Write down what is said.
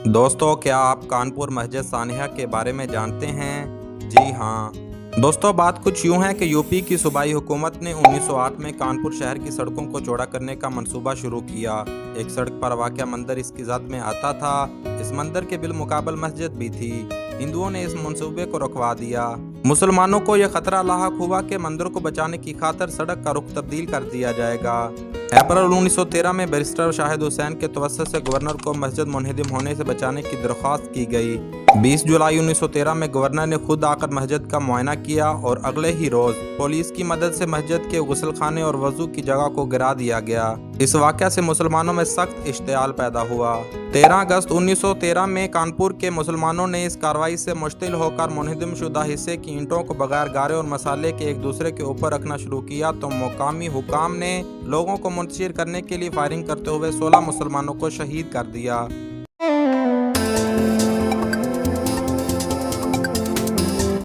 दोस्तों, क्या आप कानपुर मस्जिद सानिया के बारे में जानते हैं? जी हाँ दोस्तों, बात कुछ यूं है कि यूपी की सूबाई हुकूमत ने 1908 में कानपुर शहर की सड़कों को चौड़ा करने का मंसूबा शुरू किया। एक सड़क पर वाक़या मंदिर इसकी ज़द में आता था। इस मंदिर के बिलमुकाबल मस्जिद भी थी। हिंदुओं ने इस मंसूबे को रुकवा दिया। मुसलमानों को यह खतरा लाहक हुआ कि मंदिर को बचाने की खातिर सड़क का रुख तब्दील कर दिया जाएगा। अप्रैल 1913 में बैरिस्टर शाहिद हुसैन के तवस्सुत से गवर्नर को मस्जिद मुनहदम होने से बचाने की दरख्वास्त की गई। 20 जुलाई 1913 में गवर्नर ने खुद आकर मस्जिद का मुआयना किया और अगले ही रोज पुलिस की मदद से मस्जिद के गुस्ल खाने और वजू की जगह को गिरा दिया गया। इस वाक़या से मुसलमानों में सख्त इश्तियाल पैदा हुआ। 13 अगस्त 1913 में कानपुर के मुसलमानों ने इस कार्रवाई से मुश्तिल होकर मुनहदम शुदा हिस्से की ईंटों को बगैर गारे और मसाले के एक दूसरे के ऊपर रखना शुरू किया तो मुकामी हुकाम ने लोगों को मुंतशिर करने के लिए फायरिंग करते हुए 16 मुसलमानों को शहीद कर दिया।